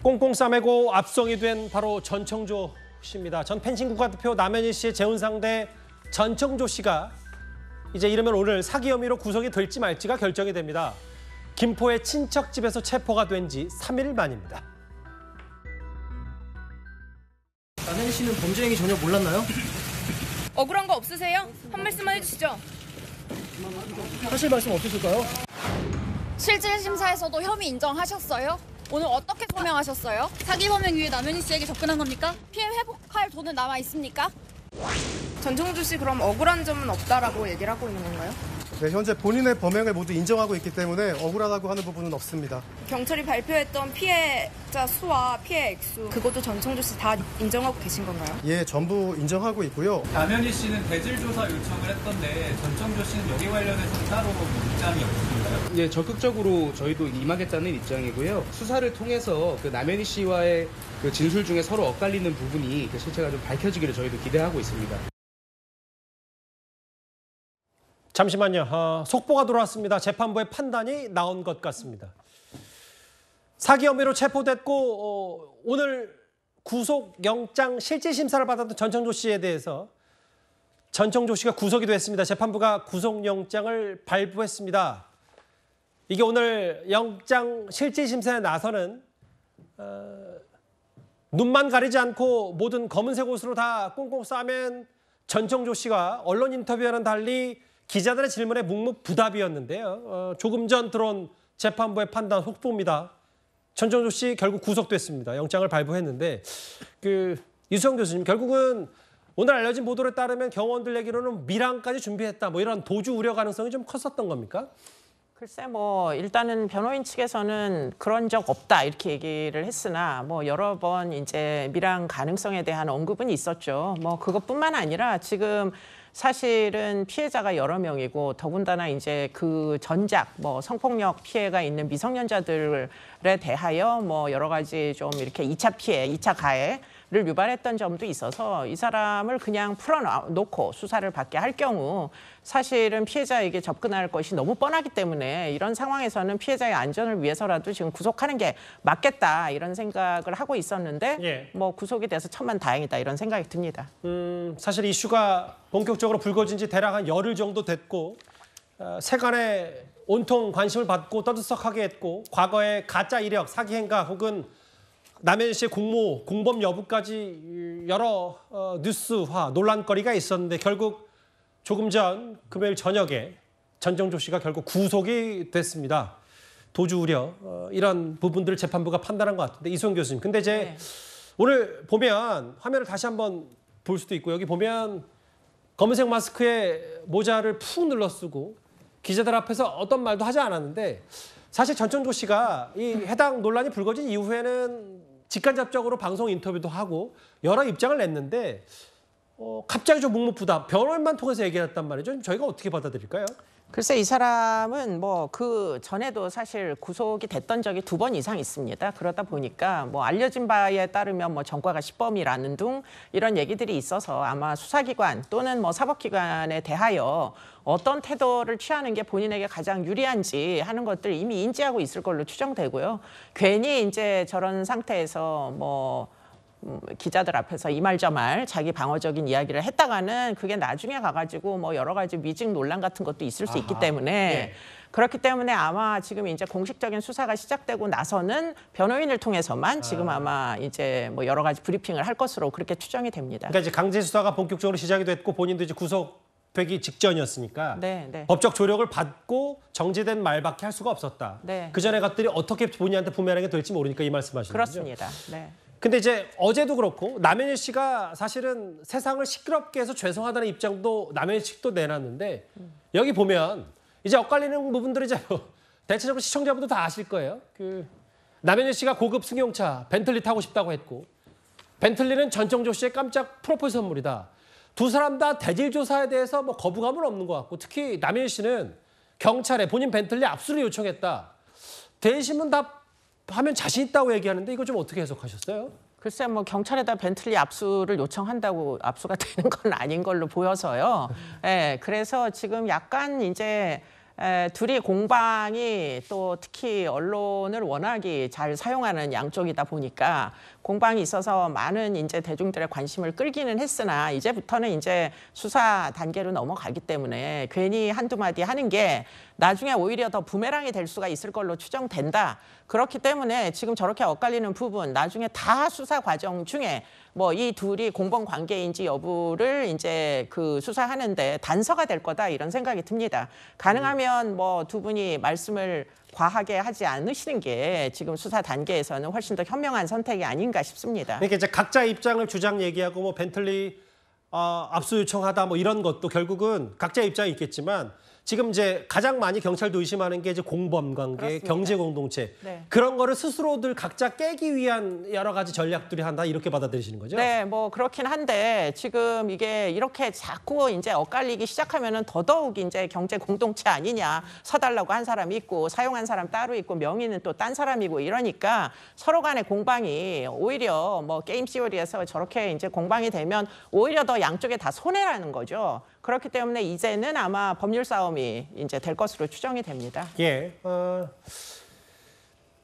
꽁꽁 싸매고 압송이 된 바로 전청조 씨입니다. 전 펜싱 국가대표 남현희 씨의 재혼 상대 전청조 씨가 이제 이르면 오늘 사기 혐의로 구속이 될지 말지가 결정이 됩니다. 김포의 친척집에서 체포가 된 지 3일 만입니다. 남현희 씨는 범죄 행위 전혀 몰랐나요? 억울한 거 없으세요? 한 말씀만 해주시죠. 하실 말씀 없으실까요? 실질심사에서도 혐의 인정하셨어요? 오늘 어떻게 소명하셨어요? 사기 혐의 위에 남현희 씨에게 접근한 겁니까? 피해 회복할 돈은 남아 있습니까? 전청조 씨 그럼 억울한 점은 없다라고 얘기를 하고 있는 건가요? 네, 현재 본인의 범행을 모두 인정하고 있기 때문에 억울하다고 하는 부분은 없습니다. 경찰이 발표했던 피해자 수와 피해 액수 그것도 전청조 씨 다 인정하고 계신 건가요? 예, 전부 인정하고 있고요. 남현희 씨는 대질 조사 요청을 했던데 전청조 씨는 여기 관련해서 따로 입장이 없으신가요? 예, 적극적으로 저희도 임하겠다는 입장이고요. 수사를 통해서 그 남현희 씨와의 그 진술 중에 서로 엇갈리는 부분이 그 실체가 좀 밝혀지기를 저희도 기대하고 있습니다. 잠시만요. 속보가 들어왔습니다. 재판부의 판단이 나온 것 같습니다. 사기 혐의로 체포됐고 오늘 구속영장 실질심사를 받았던 전청조 씨에 대해서 전청조 씨가 구속이 됐습니다. 재판부가 구속영장을 발부했습니다. 이게 오늘 영장 실질심사에 나서는 눈만 가리지 않고 모든 검은색 옷으로 다 꽁꽁 싸맨 전청조 씨가 언론 인터뷰와는 달리 기자들의 질문에 묵묵부답이었는데요. 조금 전 들어온 재판부의 판단 속보입니다. 전청조 씨 결국 구속됐습니다. 영장을 발부했는데 이수영 교수님 결국은 오늘 알려진 보도에 따르면 경호원들 얘기로는 밀항까지 준비했다. 뭐 이런 도주 우려 가능성이 좀 컸었던 겁니까? 글쎄 일단은 변호인 측에서는 그런 적 없다 이렇게 얘기를 했으나 여러 번 이제 밀항 가능성에 대한 언급은 있었죠. 그것뿐만 아니라 지금 사실은 피해자가 여러 명이고 더군다나 이제 그 전작 성폭력 피해가 있는 미성년자들에 대하여 여러 가지 좀 이렇게 2차 피해, 2차 가해를 유발했던 점도 있어서 이 사람을 그냥 풀어놓고 수사를 받게 할 경우 사실은 피해자에게 접근할 것이 너무 뻔하기 때문에 이런 상황에서는 피해자의 안전을 위해서라도 지금 구속하는 게 맞겠다 이런 생각을 하고 있었는데 구속이 돼서 천만다행이다 이런 생각이 듭니다. 사실 이슈가 본격적으로 불거진 지 대략 한 열흘 정도 됐고 세간에 온통 관심을 받고 떠들썩하게 했고 과거의 가짜 이력, 사기 행각 혹은 남현희 씨의 공범 여부까지 여러 뉴스화, 논란거리가 있었는데 결국 조금 전 금요일 저녁에 전청조 씨가 결국 구속이 됐습니다. 도주 우려 이런 부분들을 재판부가 판단한 것 같은데 이수영 교수님. 근데 이제 오늘 보면 화면을 다시 한번 볼 수도 있고 여기 보면 검은색 마스크에 모자를 푹 눌러 쓰고 기자들 앞에서 어떤 말도 하지 않았는데 사실 전청조 씨가 이 해당 논란이 불거진 이후에는 직간접적으로 방송 인터뷰도 하고 여러 입장을 냈는데 갑자기 좀 묵묵부답 변호인만 통해서 얘기했단 말이죠. 저희가 어떻게 받아들일까요? 글쎄 이 사람은 그 전에도 사실 구속이 됐던 적이 2번 이상 있습니다. 그러다 보니까 알려진 바에 따르면 전과가 10범이라는 등 이런 얘기들이 있어서 아마 수사기관 또는 사법기관에 대하여 어떤 태도를 취하는 게 본인에게 가장 유리한지 하는 것들 이미 인지하고 있을 걸로 추정되고요. 괜히 이제 저런 상태에서 기자들 앞에서 이 말 저 말 자기 방어적인 이야기를 했다가는 그게 나중에 가가지고 여러 가지 위증 논란 같은 것도 있을 수 있기 때문에 그렇기 때문에 아마 지금 이제 공식적인 수사가 시작되고 나서는 변호인을 통해서만 지금 아마 이제 여러 가지 브리핑을 할 것으로 그렇게 추정이 됩니다. 그러니까 이제 강제 수사가 본격적으로 시작이 됐고 본인도 이제 구속되기 직전이었으니까 법적 조력을 받고 정지된 말밖에 할 수가 없었다. 그 전에 것들이 어떻게 본인한테 부메랑이 될지 모르니까 이 말씀하시는 거죠? 그렇습니다. 네. 근데 이제 어제도 그렇고 남현희 씨가 사실은 세상을 시끄럽게 해서 죄송하다는 입장도 남현희 측도 내놨는데 여기 보면 이제 엇갈리는 부분들이 이제 대체적으로 시청자분들 다 아실 거예요. 남현희 씨가 고급 승용차 벤틀리 타고 싶다고 했고 벤틀리는 전청조 씨의 깜짝 프로포즈 선물이다. 두 사람 다 대질 조사에 대해서 거부감은 없는 것 같고 특히 남현희 씨는 경찰에 본인 벤틀리 압수를 요청했다. 대신문 답 하면 자신 있다고 얘기하는데 이거 좀 어떻게 해석하셨어요? 글쎄 경찰에다 벤틀리 압수를 요청한다고 압수가 되는 건 아닌 걸로 보여서요. 그래서 지금 약간 이제 둘이 공방이 또 특히 언론을 워낙에 잘 사용하는 양쪽이다 보니까 공방이 있어서 많은 이제 대중들의 관심을 끌기는 했으나 이제부터는 이제 수사 단계로 넘어가기 때문에 괜히 한두 마디 하는 게 나중에 오히려 더 부메랑이 될 수가 있을 걸로 추정된다. 그렇기 때문에 지금 저렇게 엇갈리는 부분 나중에 다 수사 과정 중에 뭐 이 둘이 공범 관계인지 여부를 이제 그 수사하는데 단서가 될 거다 이런 생각이 듭니다. 가능하면 뭐 두 분이 말씀을 과하게 하지 않으시는 게 지금 수사 단계에서는 훨씬 더 현명한 선택이 아닌가 싶습니다. 그러니까 이제 각자 입장을 주장 얘기하고 뭐 벤틀리 압수 요청하다 뭐 이런 것도 결국은 각자 입장이 있겠지만 지금 이제 가장 많이 경찰도 의심하는 게 이제 공범 관계, 그렇습니다. 경제 공동체 네. 그런 거를 스스로들 각자 깨기 위한 여러 가지 전략들이 한다 이렇게 받아들이시는 거죠? 네, 뭐 그렇긴 한데 지금 이게 이렇게 자꾸 이제 엇갈리기 시작하면은 더더욱 이제 경제 공동체 아니냐 서달라고 한 사람이 있고 사용한 사람 따로 있고 명의는 또 딴 사람이고 이러니까 서로 간의 공방이 오히려 뭐 게임 시오리에서 저렇게 이제 공방이 되면 오히려 더 양쪽에 다 손해라는 거죠. 그렇기 때문에 이제는 아마 법률 싸움이 이제 될 것으로 추정이 됩니다. 예,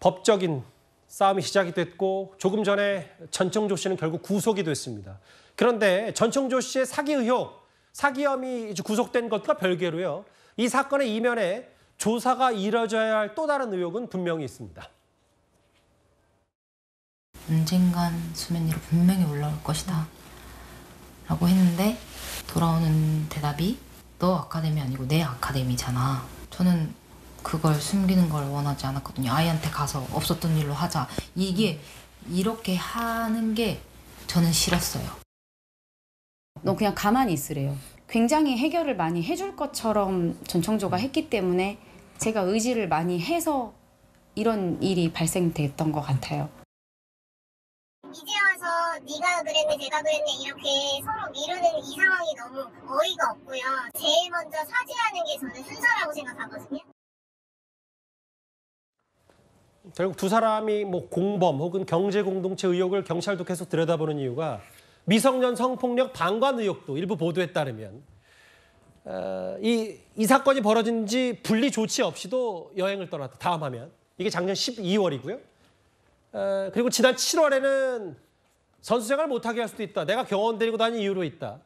법적인 싸움이 시작이 됐고 조금 전에 전청조 씨는 결국 구속이 됐습니다. 그런데 전청조 씨의 사기 의혹, 사기 혐의 구속된 것과 별개로요. 이 사건의 이면에 조사가 이뤄져야 할 또 다른 의혹은 분명히 있습니다. 언젠간 수면 위로 분명히 올라올 것이다 라고 했는데 돌아오는 대답이 너 아카데미 아니고 내 아카데미잖아. 저는 그걸 숨기는 걸 원하지 않았거든요. 아이한테 가서 없었던 일로 하자. 이게 이렇게 하는 게 저는 싫었어요. 너 그냥 가만히 있으래요. 굉장히 해결을 많이 해줄 것처럼 전청조가 했기 때문에 제가 의지를 많이 해서 이런 일이 발생됐던 것 같아요. 이제 와서 네가 그랬네 내가 그랬네 이렇게 서로 미루는 이 상황이 너무 어이가 없고요. 제일 먼저 사죄하는 게 저는 순서라고 생각하거든요. 결국 두 사람이 뭐 공범 혹은 경제 공동체 의혹을 경찰도 계속 들여다보는 이유가 미성년 성폭력 방관 의혹도 일부 보도에 따르면 이 사건이 벌어진 지 분리 조치 없이도 여행을 떠났다. 다음 화면. 이게 작년 12월이고요. 그리고 지난 7월에는 선수생활 못하게 할 수도 있다. 내가 병원 데리고 다닌 이유로 있다.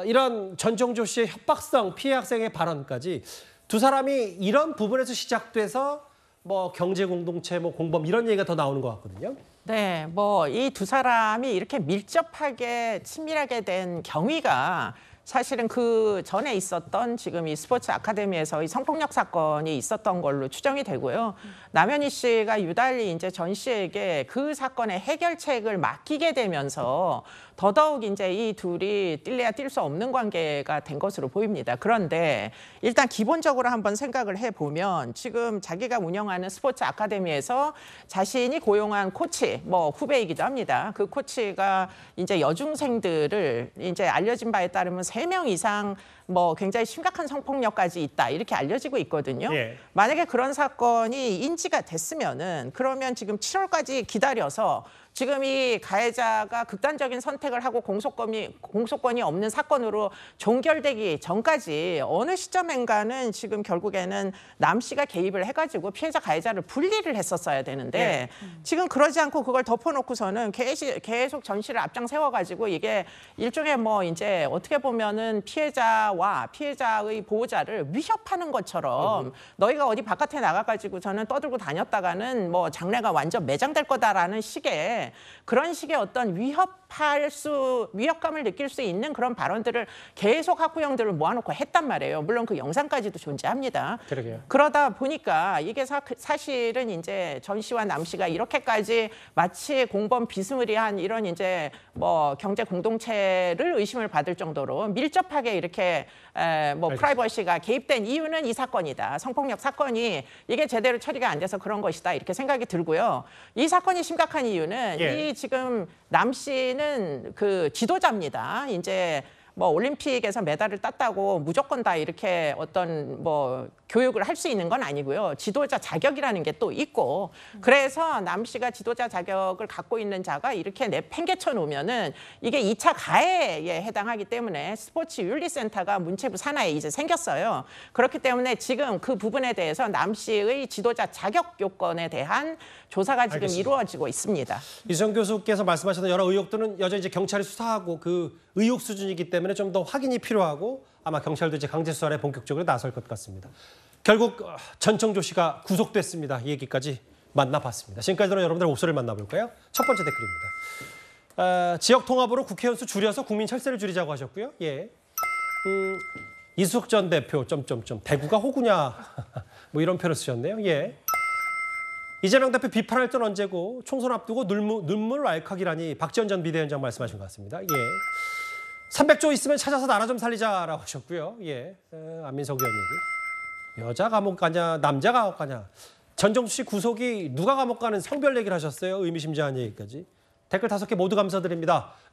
이런 전청조 씨의 협박성 피해 학생의 발언까지 두 사람이 이런 부분에서 시작돼서 뭐 경제 공동체, 뭐 공범 이런 얘기가 더 나오는 것 같거든요. 네, 뭐 이 두 사람이 이렇게 밀접하게 친밀하게 된 경위가 사실은 그 전에 있었던 지금 이 스포츠 아카데미에서 이 성폭력 사건이 있었던 걸로 추정이 되고요. 남현희 씨가 유달리 이제 전 씨에게 그 사건의 해결책을 맡기게 되면서 더더욱 이제 이 둘이 뛸래야 뛸 수 없는 관계가 된 것으로 보입니다. 그런데 일단 기본적으로 한번 생각을 해보면 지금 자기가 운영하는 스포츠 아카데미에서 자신이 고용한 코치, 뭐 후배이기도 합니다. 그 코치가 이제 여중생들을 이제 알려진 바에 따르면 3명 이상 뭐 굉장히 심각한 성폭력까지 있다 이렇게 알려지고 있거든요. 예. 만약에 그런 사건이 인지가 됐으면은 그러면 지금 7월까지 기다려서 지금 이 가해자가 극단적인 선택을 하고 공소권이 없는 사건으로 종결되기 전까지 어느 시점인가는 지금 결국에는 남 씨가 개입을 해가지고 피해자 가해자를 분리를 했었어야 되는데 지금 그러지 않고 그걸 덮어놓고서는 계속 전 씨를 앞장 세워가지고 이게 일종의 뭐 이제 어떻게 보면은 피해자와 피해자의 보호자를 위협하는 것처럼 너희가 어디 바깥에 나가가지고 저는 떠들고 다녔다가는 뭐 장래가 완전 매장될 거다라는 식의 그런 식의 어떤 위협감을 느낄 수 있는 그런 발언들을 계속 학부형들을 모아놓고 했단 말이에요. 물론 그 영상까지도 존재합니다. 그러게요. 그러다 보니까 이게 사실은 이제 전 씨와 남 씨가 이렇게까지 마치 공범 비스무리한 이런 이제 뭐 경제 공동체를 의심을 받을 정도로 밀접하게 이렇게 뭐 프라이버시가 개입된 이유는 이 사건이다. 성폭력 사건이 이게 제대로 처리가 안 돼서 그런 것이다. 이렇게 생각이 들고요. 이 사건이 심각한 이유는 이 지금 남 씨는 그 지도자입니다. 이제 뭐 올림픽에서 메달을 땄다고 무조건 다 이렇게 어떤 뭐 교육을 할 수 있는 건 아니고요. 지도자 자격이라는 게 또 있고 그래서 남 씨가 지도자 자격을 갖고 있는 자가 이렇게 내팽개쳐 놓으면은 이게 2차 가해에 해당하기 때문에 스포츠 윤리센터가 문체부 산하에 이제 생겼어요. 그렇기 때문에 지금 그 부분에 대해서 남 씨의 지도자 자격 요건에 대한 조사가 지금 알겠습니다. 이루어지고 있습니다. 이수정 교수께서 말씀하셨던 여러 의혹들은 여전히 이제 경찰이 수사하고 그 의혹 수준이기 때문에 좀 더 확인이 필요하고 아마 경찰도 이제 강제 수사에 본격적으로 나설 것 같습니다. 결국 전청조 씨가 구속됐습니다. 이 얘기까지 만나봤습니다. 지금까지는 여러분들의 목소리를 만나볼까요? 첫 번째 댓글입니다. 지역 통합으로 국회의원 수 줄여서 국민 철새를 줄이자고 하셨고요. 예. 이수석 전 대표 대구가 호구냐 뭐 이런 표를 쓰셨네요. 예. 이재명 대표 비판할 땐 언제고 총선 앞두고 눈물 왈칵이라니 박지원 전 비대위원장 말씀하신 것 같습니다. 예. 300조 있으면 찾아서 나라 좀 살리자라고 하셨고요. 예. 안민석 의원 얘기. 여자 감옥 가냐 남자 감옥 가냐. 전정수 씨 구속이 누가 감옥 가는 성별 얘기를 하셨어요. 의미심장한 얘기까지. 댓글 5개 모두 감사드립니다.